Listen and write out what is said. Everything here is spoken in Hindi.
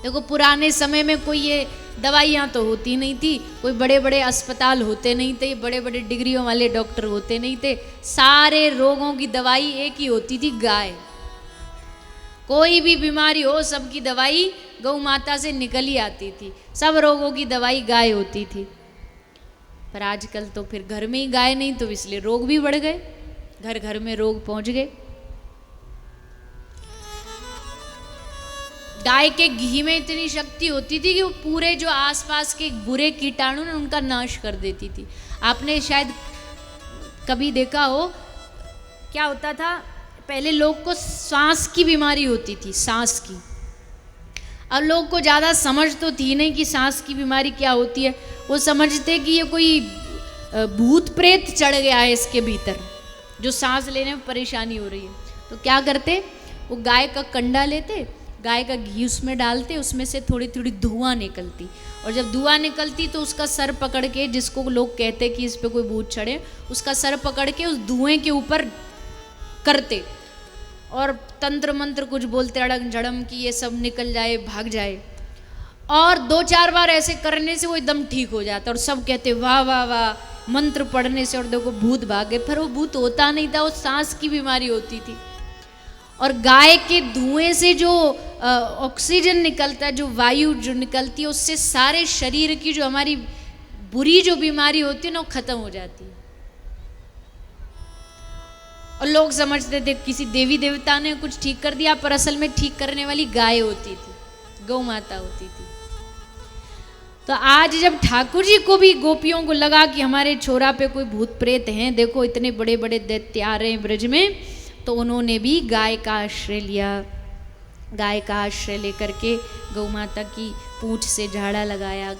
देखो पुराने समय में कोई ये दवाइयाँ तो होती नहीं थी, कोई बड़े बड़े अस्पताल होते नहीं थे, बड़े बड़े डिग्रियों वाले डॉक्टर होते नहीं थे। सारे रोगों की दवाई एक ही होती थी, गाय। कोई भी बीमारी हो सबकी दवाई गौ माता से निकल ही आती थी, सब रोगों की दवाई गाय होती थी। पर आजकल तो फिर घर में ही गाय नहीं, तो इसलिए रोग भी बढ़ गए, घर घर में रोग पहुंच गए। गाय के घी में इतनी शक्ति होती थी कि वो पूरे जो आसपास के बुरे कीटाणु ने उनका नाश कर देती थी। आपने शायद कभी देखा हो, क्या होता था पहले लोग को सांस की बीमारी होती थी, सांस की। अब लोग को ज़्यादा समझ तो थी नहीं कि सांस की बीमारी क्या होती है, वो समझते कि ये कोई भूत प्रेत चढ़ गया है इसके भीतर, जो सांस लेने में परेशानी हो रही है। तो क्या करते, वो गाय का कंडा लेते, गाय का घी उसमें डालते, उसमें से थोड़ी थोड़ी धुआं निकलती, और जब धुआं निकलती तो उसका सर पकड़ के, जिसको लोग कहते कि इस पे कोई भूत चढ़े, उसका सर पकड़ के उस धुएं के ऊपर करते और तंत्र मंत्र कुछ बोलते अड़ंग झड़म कि ये सब निकल जाए, भाग जाए। और 2-4 बार ऐसे करने से वो एकदम ठीक हो जाता, और सब कहते वाह वाह वाह, मंत्र पढ़ने से और देखो भूत भागे। फिर वो भूत होता नहीं था, वो सांस की बीमारी होती थी। और गाय के धुएं से जो ऑक्सीजन निकलता है, जो वायु जो निकलती है, उससे सारे शरीर की जो हमारी बुरी जो बीमारी होती है ना, वो खत्म हो जाती है। और लोग समझते थे किसी देवी देवता ने कुछ ठीक कर दिया, पर असल में ठीक करने वाली गाय होती थी, गौ माता होती थी। तो आज जब ठाकुर जी को भी गोपियों को लगा कि हमारे छोरा पे कोई भूत प्रेत हैं, देखो इतने बड़े बड़े दैत्य आ रहे हैं ब्रज में, तो उन्होंने भी गाय का आश्रय लिया। गाय का आश्रय लेकर के गौ माता की पूंछ से झाड़ा लगाया,